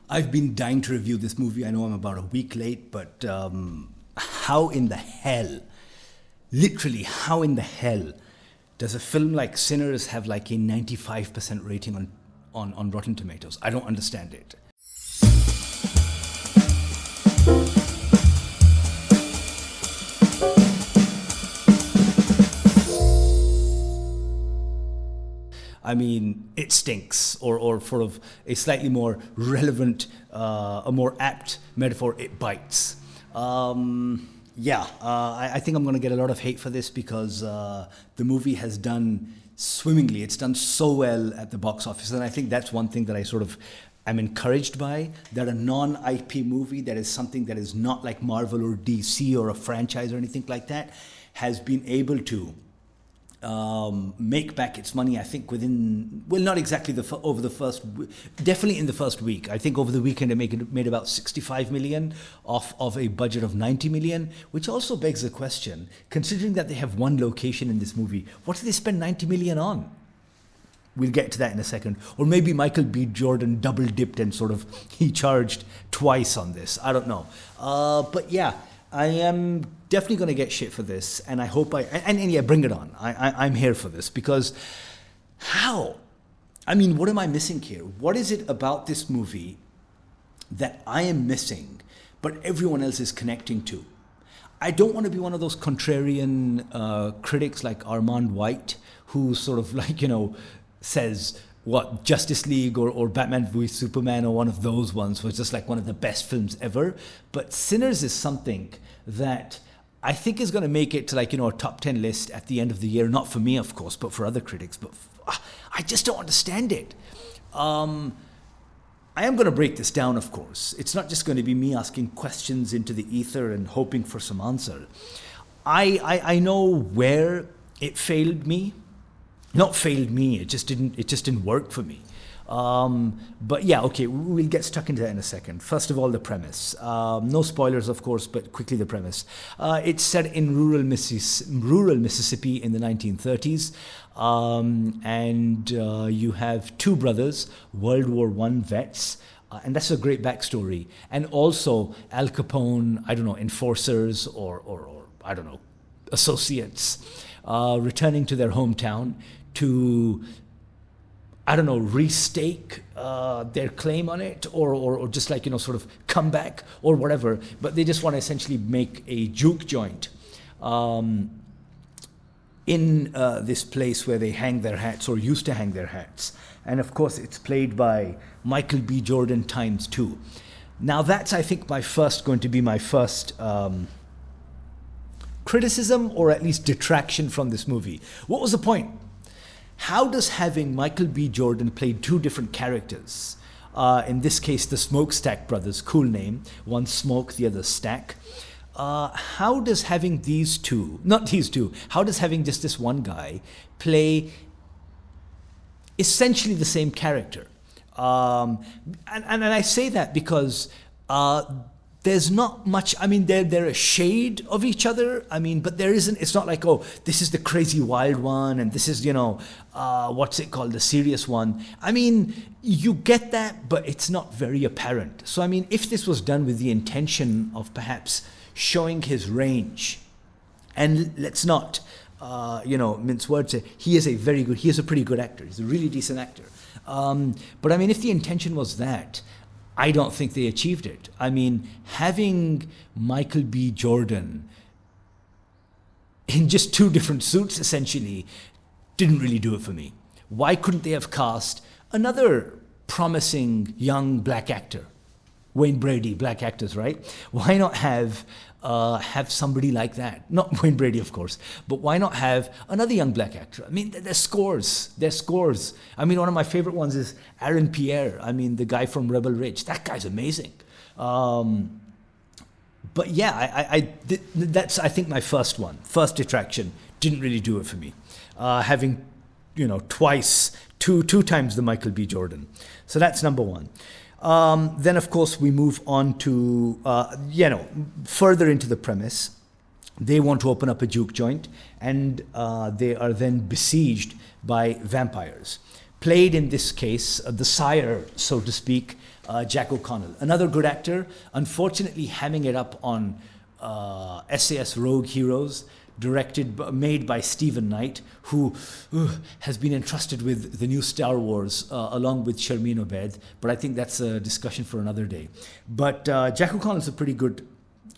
I've been dying to review this movie. I know I'm about a week late, but how in the hell, literally, how in the hell does a film like Sinners have like a 95% rating on Rotten Tomatoes? I don't understand it. I mein, it stinks, or sort of a slightly more relevant, a more apt metaphor, it bites. I think I'm going to get a lot of hate for this because the movie has done swimmingly. It's done so well at the box office, and I think that's one thing that I sort of am encouraged by, that a non-IP movie that is something that is not like Marvel or DC or a franchise or anything like that has been able to make back its money, I think, within, well, not exactly over the first, definitely in the first week. I think over the weekend it made about 65 million off of a budget of 90 million, which also begs the question, considering that they have one location in this movie, what did they spend 90 million on? We'll get to that in a second. Or maybe Michael B. Jordan double dipped and sort of, he charged twice on this. I don't know. But yeah, I am definitely going to get shit for this, and I hope and yeah, bring it on. I'm here for this, because how? I mean, what am I missing here? What is it about this movie that I am missing, but everyone else is connecting to? I don't want to be one of those contrarian critics like Armand White, who sort of like, says, what, Justice League or Batman v Superman or one of those ones was just like one of the best films ever. But Sinners is something that I think is going to make it to like, a top 10 list at the end of the year. Not for me, of course, but for other critics. But I just don't understand it. I am going to break this down, of course. It's not just going to be me asking questions into the ether and hoping for some answer. I know where it failed me. Not failed me, it just didn't work for me. But yeah, okay, we'll get stuck into that in a second. First of all, the premise. No spoilers, of course, but quickly the premise. It's set in rural Mississippi in the 1930s. And you have two brothers, World War I vets, and that's a great backstory. And also Al Capone, enforcers or I don't know, associates, returning to their hometown to, restake their claim on it, or just like, sort of come back or whatever. But they just want to essentially make a juke joint in this place where they hang their hats, or used to hang their hats. And of course, it's played by Michael B. Jordan times 2. Now that's, I think, going to be my first criticism, or at least detraction from this movie. What was the point? How does having Michael B. Jordan play two different characters, in this case the Smokestack brothers, cool name, one Smoke, the other Stack, how does having how does having just this one guy play essentially the same character? And I say that because there's not much, they're a shade of each other, but there isn't, it's not like, oh, this is the crazy wild one, and this is, what's it called, the serious one. You get that, but it's not very apparent. So, if this was done with the intention of perhaps showing his range, and let's not, mince words, he is a pretty good actor, he's a really decent actor. But if the intention was that, I don't think they achieved it. Having Michael B. Jordan in just two different suits, essentially, didn't really do it for me. Why couldn't they have cast another promising young black actor? Wayne Brady, black actors, right? Why not have somebody like that? Not Wayne Brady, of course, but why not have another young black actor? There's scores. One of my favorite ones is Aaron Pierre. The guy from Rebel Ridge. That guy's amazing. But yeah, that's, I think, my first detraction. Didn't really do it for me. Having, two times the Michael B. Jordan. So that's number one. Then, of course, we move on to, further into the premise. They want to open up a juke joint, and they are then besieged by vampires. Played in this case, the sire, so to speak, Jack O'Connell, another good actor, unfortunately hamming it up on SAS Rogue Heroes, made by Stephen Knight, who has been entrusted with the new Star Wars along with Sharmeen Obaid, but I think that's a discussion for another day. But Jack O'Connell is a pretty good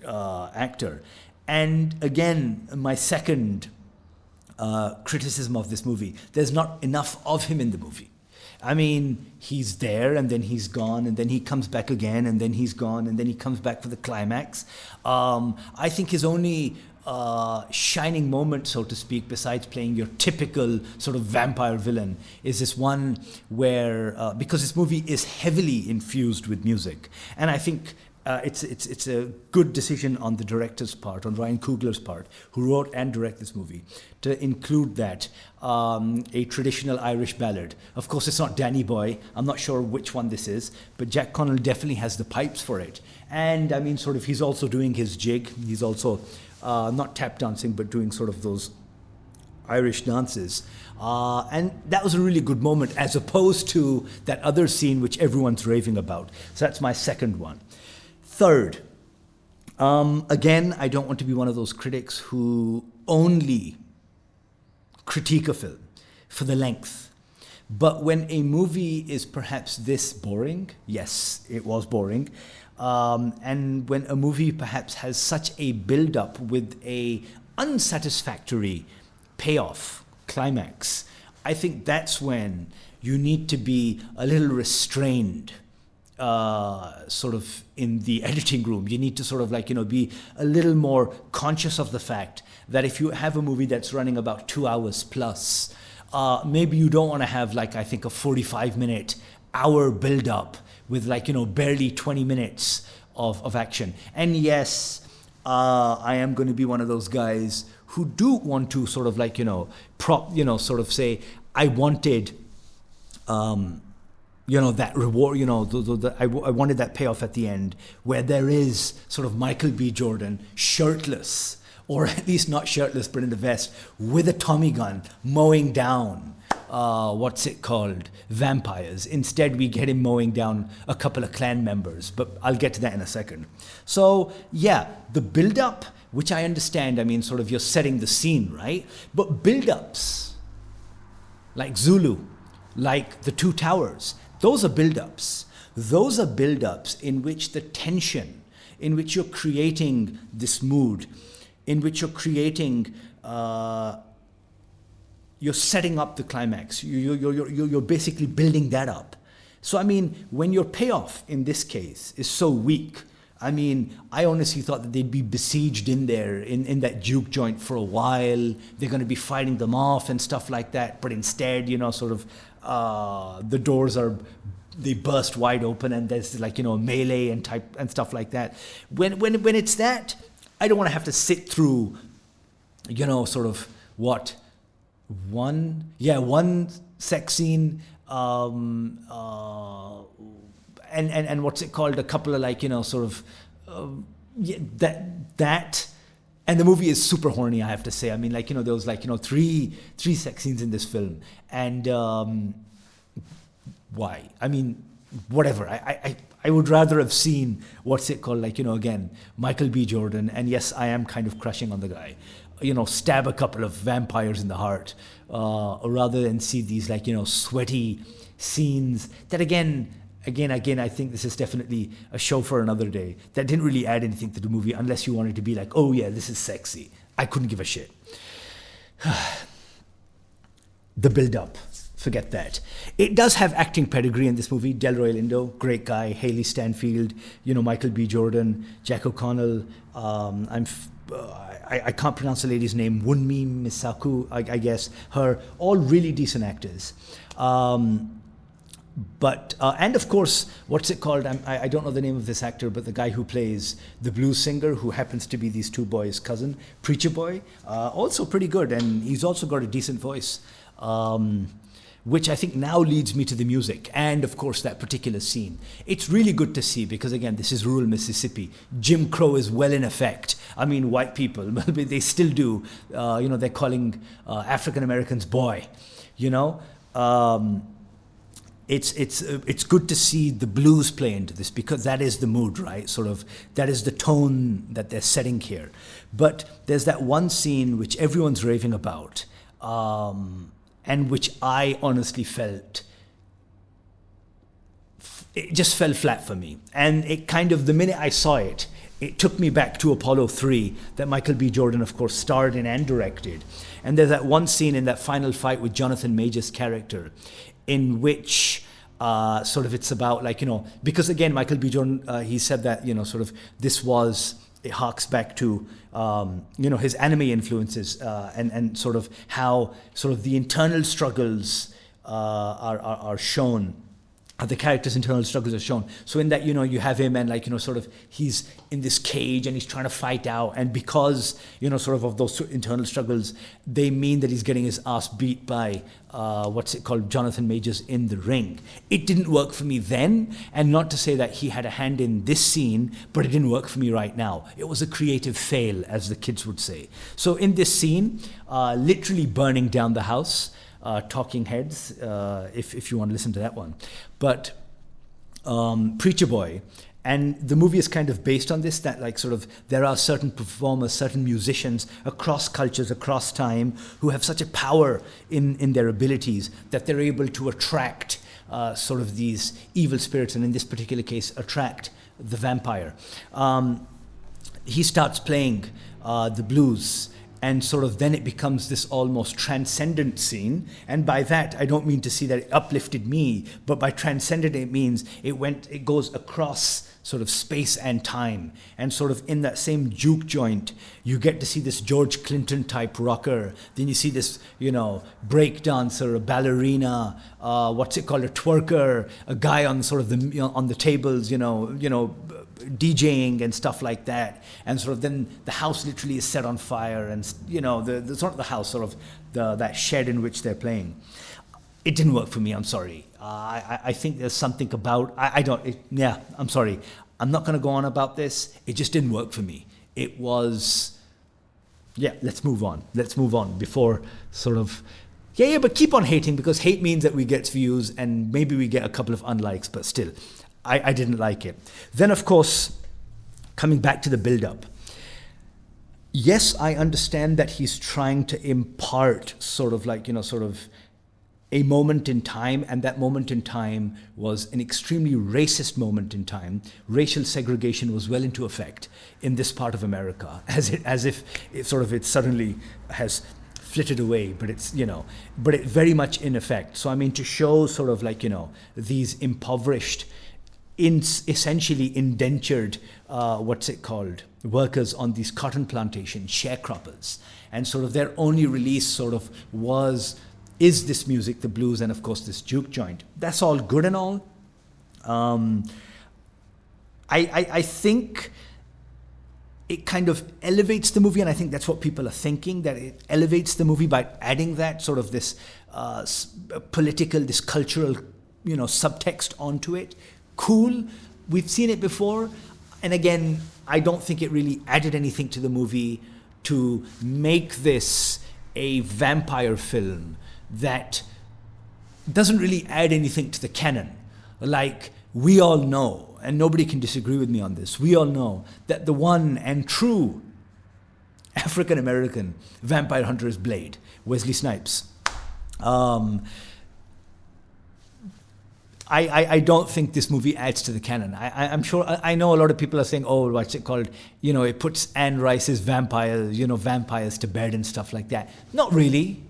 actor. And again, my second criticism of this movie, there's not enough of him in the movie. I mean, he's there and then he's gone and then he comes back again and then he's gone and then he comes back for the climax. I think his only shining moment, so to speak, besides playing your typical sort of vampire villain, is this one where, because this movie is heavily infused with music, and I think it's a good decision on the director's part, on Ryan Coogler's part, who wrote and directed this movie, to include that a traditional Irish ballad. Of course, it's not Danny Boy. I'm not sure which one this is, but Jack Connell definitely has the pipes for it. And I mean, sort of, he's also doing his jig. He's also not tap dancing, but doing sort of those Irish dances. And that was a really good moment, as opposed to that other scene which everyone's raving about. So that's my second one. Third, again, I don't want to be one of those critics who only critique a film for the length. But when a movie is perhaps this boring, yes, it was boring, and when a movie perhaps has such a build-up with a unsatisfactory payoff, climax, I think that's when you need to be a little restrained, sort of in the editing room. You need to sort of be a little more conscious of the fact that if you have a movie that's running about 2 hours plus, maybe you don't want to have I think a 45-minute hour build up with barely 20 minutes of action. And yes, I am going to be one of those guys who do want to sort of sort of say, I wanted that reward, I wanted that payoff at the end where there is sort of Michael B. Jordan shirtless, or at least not shirtless, but in the vest, with a Tommy gun, mowing down, vampires. Instead, we get him mowing down a couple of clan members, but I'll get to that in a second. So, yeah, the build-up, which I understand, I mean, sort of you're setting the scene, right? But build-ups, like Zulu, like The Two Towers, those are build-ups. Those are build-ups in which the tension, in which you're creating this mood, in which you're creating, you're setting up the climax. You're basically building that up. So, I mean, when your payoff in this case is so weak, I mean, I honestly thought that they'd be besieged in there, in that juke joint for a while. They're going to be fighting them off and stuff like that. But instead, sort of, the doors they burst wide open and there's melee and stuff like that. When it's that, I don't want to have to sit through, sort of one sex scene, and what's it called? A couple of sort of, that, and the movie is super horny, I have to say. I mean, there was three sex scenes in this film, and why? I mean, whatever. I would rather have seen, what's it called, again, Michael B. Jordan, and yes, I am kind of crushing on the guy, stab a couple of vampires in the heart, rather than see these sweaty scenes that again, I think this is definitely a show for another day. That didn't really add anything to the movie unless you wanted to be oh yeah, this is sexy. I couldn't give a shit. The build-up, forget that. It does have acting pedigree in this movie. Delroy Lindo, great guy. Haley Stanfield, Michael B. Jordan, Jack O'Connell. I can't pronounce the lady's name. Wunmi Misaku, I guess. Her, all really decent actors. But and of course, what's it called? I don't know the name of this actor, but the guy who plays the blues singer, who happens to be these two boys' cousin, Preacher Boy, also pretty good, and he's also got a decent voice, which I think now leads me to the music and of course that particular scene. It's really good to see because again, this is rural Mississippi. Jim Crow is well in effect. I mean, white people, they still do. They're calling African Americans boy. it's good to see the blues play into this, because that is the mood, right? Sort of, that is the tone that they're setting here. But there's that one scene which everyone's raving about, and which I honestly felt, it just fell flat for me. And it kind of, the minute I saw it, it took me back to Apollo 3 that Michael B. Jordan, of course, starred in and directed. And there's that one scene in that final fight with Jonathan Major's character, in which sort of it's about, like, you know, because again, Michael B. Jordan, he said that, you know, sort of this was, it harks back to, you know, his anime influences, and sort of how sort of the internal struggles are shown. The character's internal struggles are shown. So in that, you know, you have him, and, like, you know, sort of he's in this cage and he's trying to fight out. And because, you know, sort of those internal struggles, they mean that he's getting his ass beat by, Jonathan Majors in the ring. It didn't work for me then. And not to say that he had a hand in this scene, but it didn't work for me right now. It was a creative fail, as the kids would say. So in this scene, literally burning down the house, Talking Heads, if you want to listen to that one. But Preacher Boy, and the movie is kind of based on this, that, like, sort of there are certain performers, certain musicians across cultures, across time, who have such a power in their abilities that they're able to attract sort of these evil spirits, and in this particular case, attract the vampire. He starts playing the blues, and sort of then it becomes this almost transcendent scene. And by that, I don't mean to say that it uplifted me, but by transcendent, it means it goes across sort of space and time. And sort of in that same juke joint, you get to see this George Clinton type rocker. Then you see this, you know, break dancer, a ballerina, a twerker, a guy on sort of the, you know, on the tables, you know, DJing and stuff like that. And sort of then the house literally is set on fire, and, you know, the sort of the house, sort of that shed in which they're playing. It didn't work for me. I'm sorry. I think there's something about, I'm sorry. I'm not going to go on about this. It just didn't work for me. It was, let's move on. Let's move on before sort of, but keep on hating, because hate means that we get views and maybe we get a couple of unlikes, but still, I didn't like it. Then, of course, coming back to the build-up. Yes, I understand that he's trying to impart sort of like, you know, sort of a moment in time, and that moment in time was an extremely racist moment in time. Racial segregation was well into effect in this part of America, as if it suddenly has flitted away, but it's, you know, but it very much in effect. So I mean, to show sort of like, you know, these impoverished, essentially indentured, workers on these cotton plantations, sharecroppers, and sort of their only release sort of is this music, the blues, and of course this juke joint. That's all good and all. I think it kind of elevates the movie, and I think that's what people are thinking, that it elevates the movie by adding that sort of this political, this cultural, you know, subtext onto it. Cool. We've seen it before. And again, I don't think it really added anything to the movie to make this a vampire film that doesn't really add anything to the canon. Like, we all know, and nobody can disagree with me on this, we all know that the one and true African-American vampire hunter is Blade, Wesley Snipes. I don't think this movie adds to the canon. I'm sure, I know a lot of people are saying, oh, what's it called? You know, it puts Anne Rice's vampires to bed and stuff like that. Not really.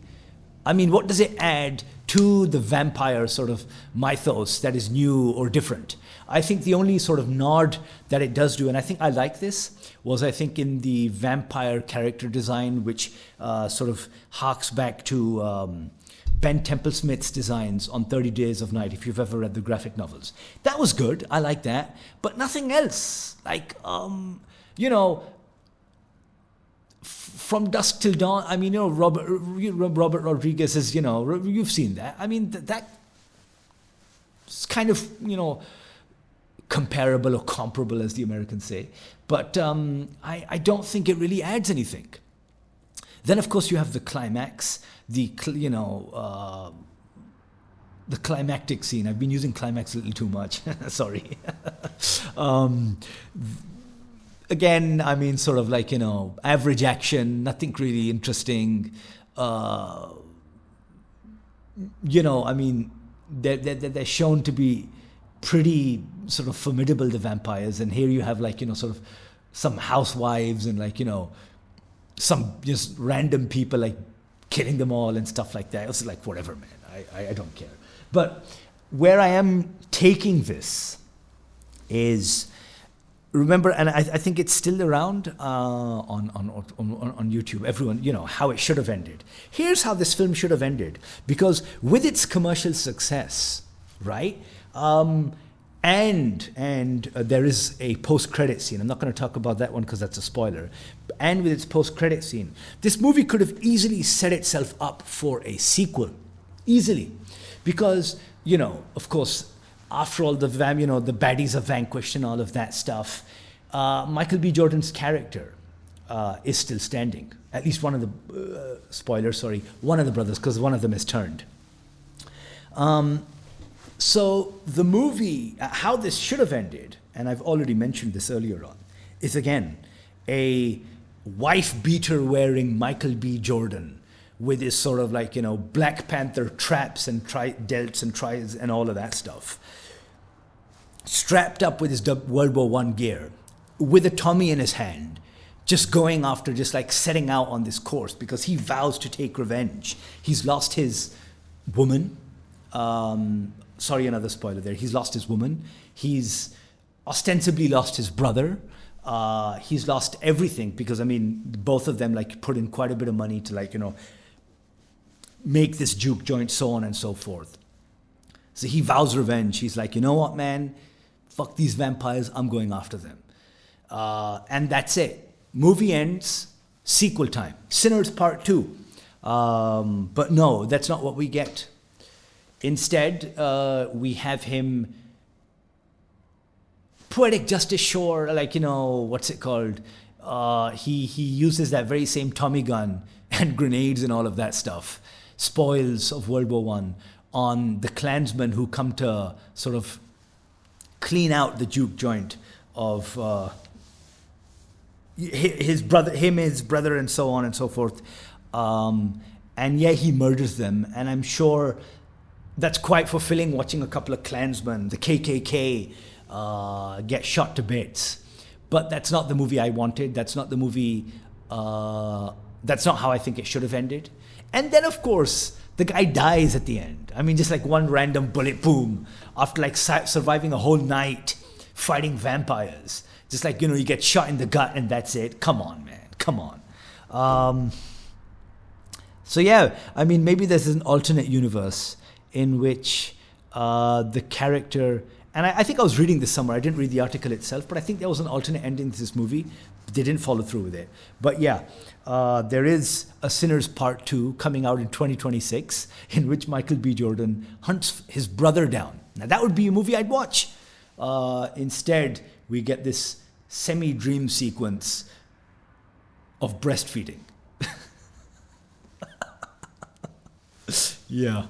I mean, what does it add to the vampire sort of mythos that is new or different? I think the only sort of nod that it does do, and I think I like this, was I think in the vampire character design, which sort of harks back to Ben Temple-Smith's designs on 30 Days of Night, if you've ever read the graphic novels. That was good. I like that. But nothing else. Like, you know, From Dusk Till Dawn, I mean, you know, Robert Rodriguez is, you know, you've seen that. I mean, that's kind of, you know, comparable or comparable, as the Americans say. But I don't think it really adds anything. Then, of course, you have the climax, the climactic scene. I've been using climax a little too much. Sorry. um, Again, I mean, sort of like, average action, nothing really interesting. I mean, they're shown to be pretty sort of formidable, the vampires. And here you have like, sort of some housewives and like, some just random people like killing them all and stuff like that. It's like, whatever, man. I don't care. But where I am taking this is, remember, and I think it's still around on YouTube, everyone, how it should have ended. Here's how this film should have ended. Because with its commercial success, right, and there is a post-credit scene. I'm not going to talk about that one because that's a spoiler. And with its post-credit scene, this movie could have easily set itself up for a sequel. Easily. Because, of course, after all the baddies are vanquished and all of that stuff, Michael B. Jordan's character is still standing. At least one of the, one of the brothers, because one of them is turned. So the movie, how this should have ended, and I've already mentioned this earlier on, is again a wife-beater wearing Michael B. Jordan with his sort of like, Black Panther traps and delts and tries and all of that stuff, strapped up with his World War I gear, with a Tommy in his hand, just going after, just like setting out on this course because he vows to take revenge. He's lost his woman. Sorry, another spoiler there. He's lost his woman. He's ostensibly lost his brother. He's lost everything because, I mean, both of them like put in quite a bit of money to like, make this juke joint, so on and so forth. So he vows revenge. He's like, you know what, man? Fuck these vampires. I'm going after them. And that's it. Movie ends. Sequel time. Sinners Part 2. But no, that's not what we get. Instead, we have him poetic justice shore, like, what's it called? He uses that very same Tommy gun and grenades and all of that stuff. Spoils of World War I on the Klansmen who come to sort of clean out the juke joint of his brother, and so on and so forth. And yeah, he murders them. And I'm sure that's quite fulfilling, watching a couple of Klansmen, the KKK, get shot to bits. But that's not the movie I wanted. That's not the movie, that's not how I think it should have ended. And then, of course, the guy dies at the end. I mean, just like one random bullet, boom, after like surviving a whole night fighting vampires. Just like, you get shot in the gut and that's it. Come on, man. Come on. So yeah, I mean, maybe there's an alternate universe in which the character... And I think I was reading this somewhere. I didn't read the article itself, but I think there was an alternate ending to this movie. They didn't follow through with it. But yeah, there is a Sinners Part 2 coming out in 2026 in which Michael B. Jordan hunts his brother down. Now, that would be a movie I'd watch. Instead, we get this semi-dream sequence of breastfeeding. Yeah.